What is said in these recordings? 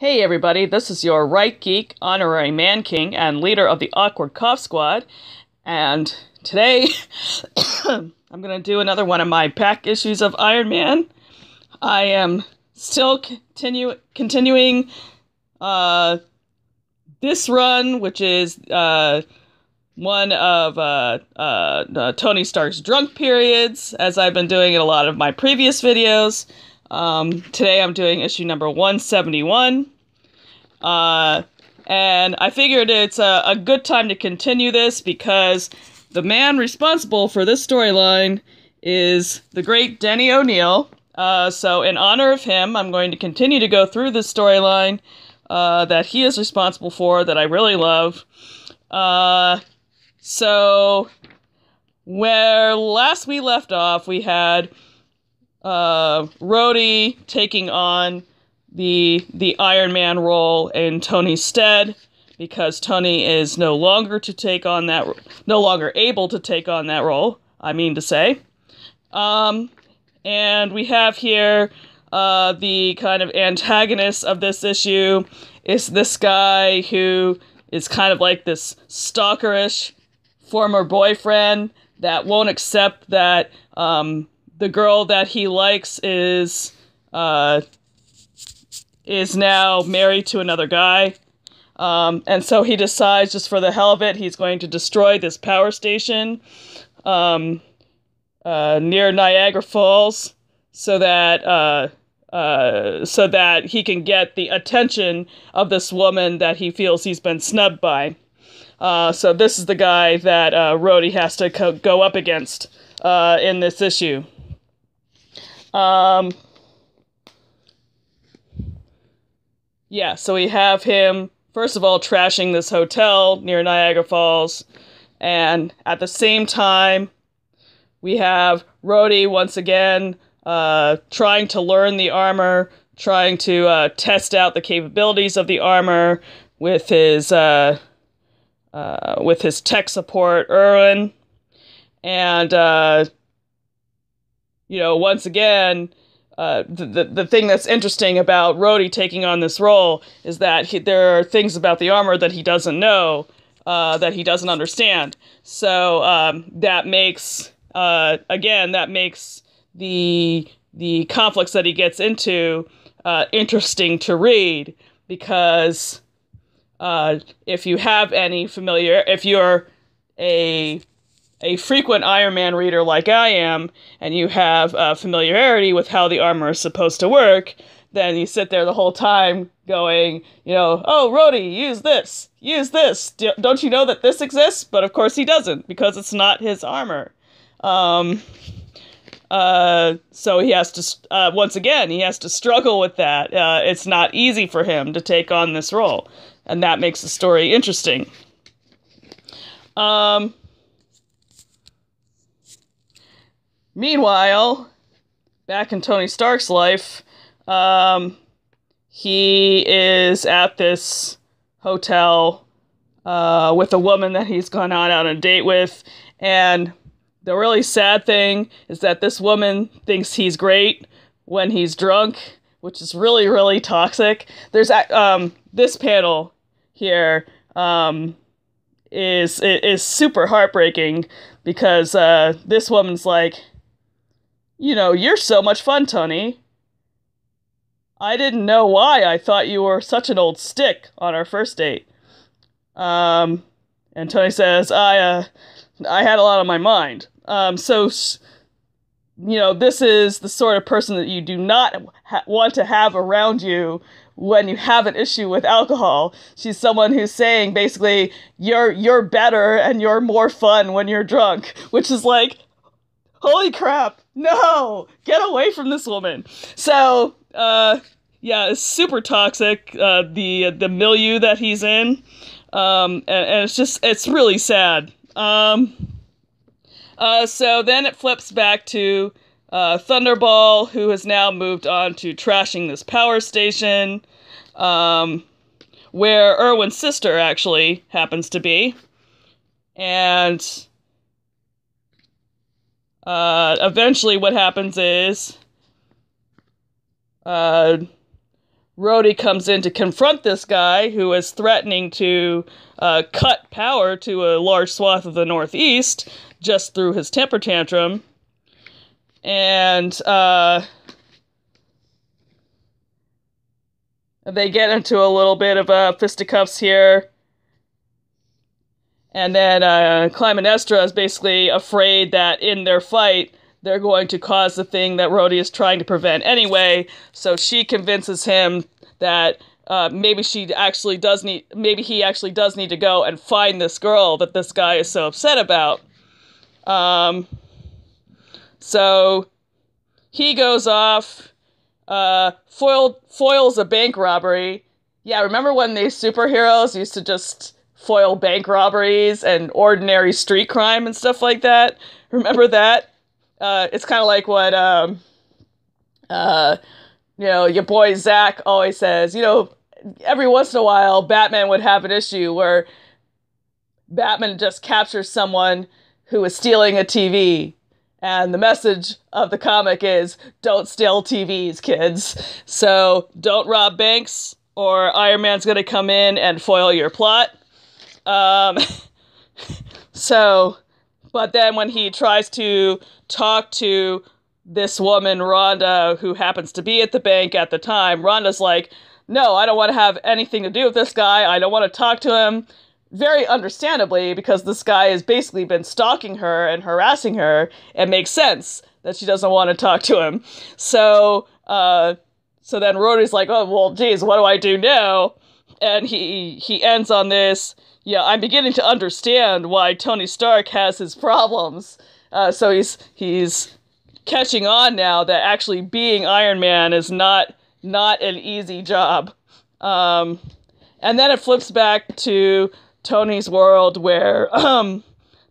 Hey everybody, this is your Right Geek, Honorary Man King, and leader of the Awkward Cough Squad. And today, I'm going to do another one of my pack issues of Iron Man. I am still continuing this run, which is one of Tony Stark's drunk periods, as I've been doing in a lot of my previous videos. Today I'm doing issue number 171. And I figured it's a good time to continue this because the man responsible for this storyline is the great Denny O'Neil. So in honor of him, I'm going to continue to go through this storyline that he is responsible for, that I really love. So where last we left off, we had Rhodey taking on the Iron Man role in Tony's stead, because Tony is no longer able to take on that role, I mean to say. And we have here the kind of antagonist of this issue is this guy who is kind of like this stalkerish former boyfriend that won't accept that the girl that he likes is now married to another guy. And so he decides, just for the hell of it, he's going to destroy this power station near Niagara Falls so that he can get the attention of this woman that he feels he's been snubbed by. So this is the guy that Rhodey has to go up against in this issue. Yeah, so we have him, first of all, trashing this hotel near Niagara Falls, and at the same time, we have Rhodey once again trying to learn the armor, trying to test out the capabilities of the armor with his tech support, Irwin, and once again. The thing that's interesting about Rhodey taking on this role is that there are things about the armor that he doesn't know, that he doesn't understand. So that makes the conflicts that he gets into interesting to read, because if you're a frequent Iron Man reader like I am, and you have familiarity with how the armor is supposed to work, then you sit there the whole time going, oh, Rhodey, use this. Don't you know that this exists? But of course he doesn't, because it's not his armor. So he has to, once again, he has to struggle with that. It's not easy for him to take on this role, and that makes the story interesting. Meanwhile, back in Tony Stark's life, he is at this hotel with a woman that he's gone on a date with, and the really sad thing is that this woman thinks he's great when he's drunk, which is really, really toxic. There's this panel here is super heartbreaking, because this woman's like, you're so much fun, Tony. I didn't know why I thought you were such an old stick on our first date. And Tony says, I had a lot on my mind. So this is the sort of person that you do not want to have around you when you have an issue with alcohol. She's someone who's saying, basically, you're better and you're more fun when you're drunk, which is like, holy crap. No, get away from this woman. So, yeah, it's super toxic, the milieu that he's in. And it's really sad. So then it flips back to, Thunderball, who has now moved on to trashing this power station, where Irwin's sister actually happens to be. And eventually what happens is Rhodey Rhodey comes in to confront this guy who is threatening to cut power to a large swath of the Northeast just through his temper tantrum. And they get into a little bit of fisticuffs here. And then Clytemnestra is basically afraid that in their fight, they're going to cause the thing that Rhodey is trying to prevent anyway. So she convinces him that maybe he actually does need to go and find this girl that this guy is so upset about. So he goes off, foils a bank robbery. Yeah, remember when these superheroes used to just foil bank robberies and ordinary street crime and stuff like that? Remember that? It's kind of like what, your boy Zach always says. Every once in a while, Batman would have an issue where Batman just captures someone who is stealing a TV. And the message of the comic is, don't steal TVs, kids. So don't rob banks, or Iron Man's going to come in and foil your plot. But then when he tries to talk to this woman, Rhonda, who happens to be at the bank at the time, Rhonda's like, no, I don't want to have anything to do with this guy. I don't want to talk to him. Very understandably, because this guy has basically been stalking her and harassing her. It makes sense that she doesn't want to talk to him. So then Rhodey's like, oh, well, geez, what do I do now? And he ends on this, yeah, I'm beginning to understand why Tony Stark has his problems. So he's catching on now that actually being Iron Man is not an easy job. And then it flips back to Tony's world, where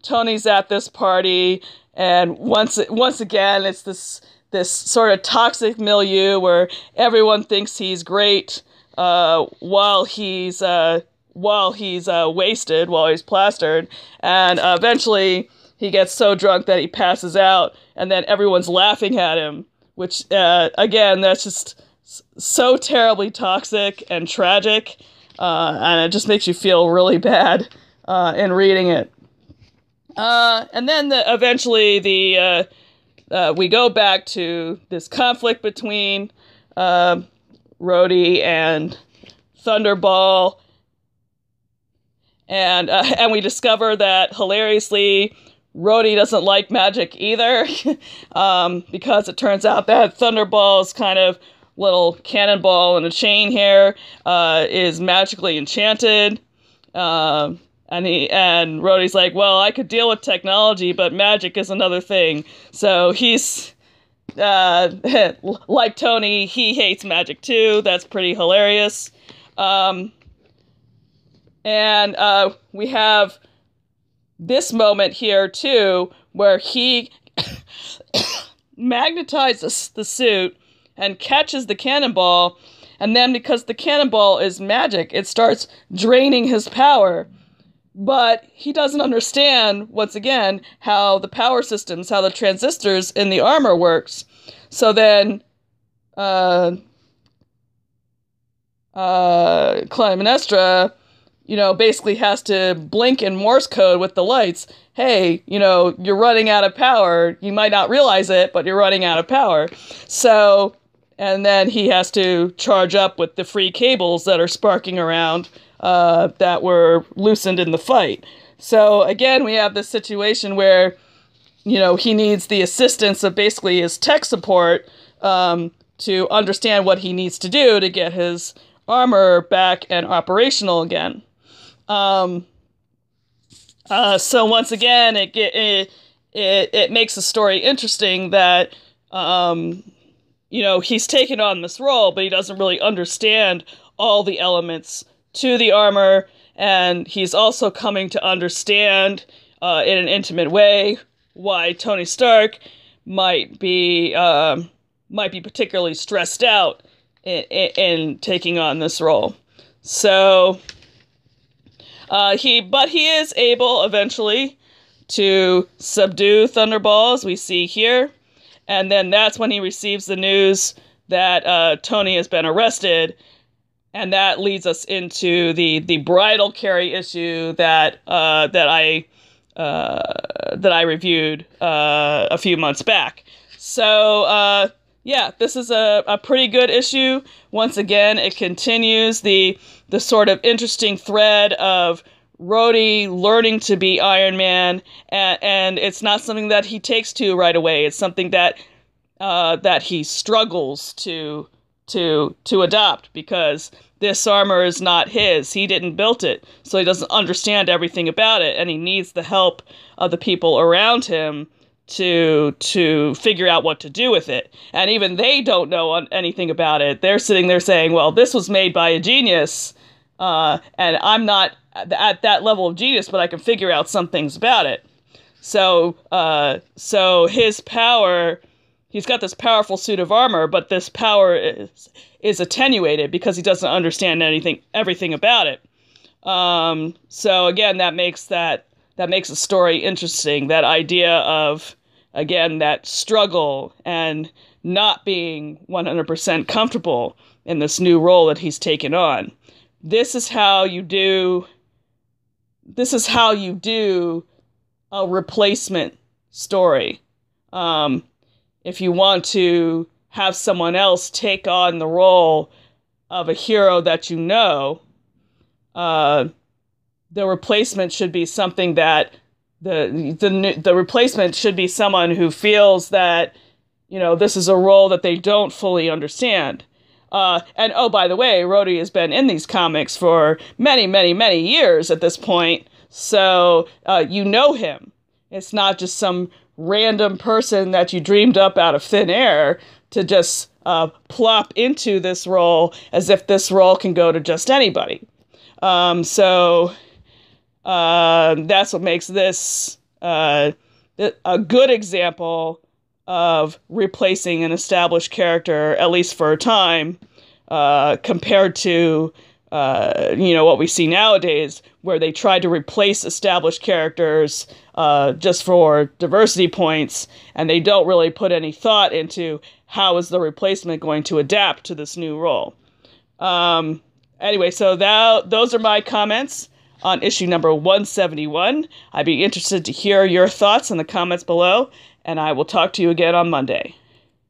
Tony's at this party, and once again it's this sort of toxic milieu where everyone thinks he's great while he's wasted, while he's plastered, and eventually he gets so drunk that he passes out, and then everyone's laughing at him, which again, that's just so terribly toxic and tragic, and it just makes you feel really bad in reading it. And then eventually we go back to this conflict between Rhodey and Thunderball, and we discover that, hilariously, Rhodey doesn't like magic either, because it turns out that Thunderball's kind of little cannonball in a chain here is magically enchanted, and Rhodey's like, well, I could deal with technology, but magic is another thing. So he's like Tony, he hates magic too. That's pretty hilarious. And we have this moment here too, where he magnetizes the suit and catches the cannonball, and then because the cannonball is magic, it starts draining his power. But he doesn't understand, once again, how the power systems, how the transistors in the armor works. So then Clytemnestra, basically has to blink in Morse code with the lights. Hey, you're running out of power. You might not realize it, but you're running out of power. So, and then he has to charge up with the free cables that are sparking around that were loosened in the fight. So again, we have this situation where, he needs the assistance of basically his tech support to understand what he needs to do to get his armor back and operational again. So once again, it makes the story interesting that, he's taken on this role, but he doesn't really understand all the elements to the armor, and he's also coming to understand in an intimate way why Tony Stark might be particularly stressed out in taking on this role. So he is able eventually to subdue Thunderball, as we see here, and then that's when he receives the news that Tony has been arrested. And that leads us into the bridal carry issue that I reviewed a few months back. So yeah, this is a pretty good issue. Once again, it continues the sort of interesting thread of Rhodey learning to be Iron Man, and it's not something that he takes to right away. It's something that he struggles to adopt, because this armor is not his. He didn't build it, so he doesn't understand everything about it, and he needs the help of the people around him to figure out what to do with it. And even they don't know anything about it. They're sitting there saying, well, this was made by a genius, and I'm not at that level of genius, but I can figure out some things about it. So his power, he's got this powerful suit of armor, but this power is attenuated because he doesn't understand everything about it. So again, that makes the story interesting. That idea of, again, that struggle and not being 100% comfortable in this new role that he's taken on. This is how you do a replacement story. If you want to have someone else take on the role of a hero that you know, the replacement should be something that the replacement should be someone who feels that, this is a role that they don't fully understand. And oh, by the way, Rhodey has been in these comics for many, many, many years at this point, so you know him. It's not just some random person that you dreamed up out of thin air to just plop into this role as if this role can go to just anybody. So that's what makes this a good example of replacing an established character, at least for a time, compared to what we see nowadays, where they try to replace established characters just for diversity points, and they don't really put any thought into how is the replacement going to adapt to this new role. Anyway, so those are my comments on issue number 171. I'd be interested to hear your thoughts in the comments below, and I will talk to you again on Monday.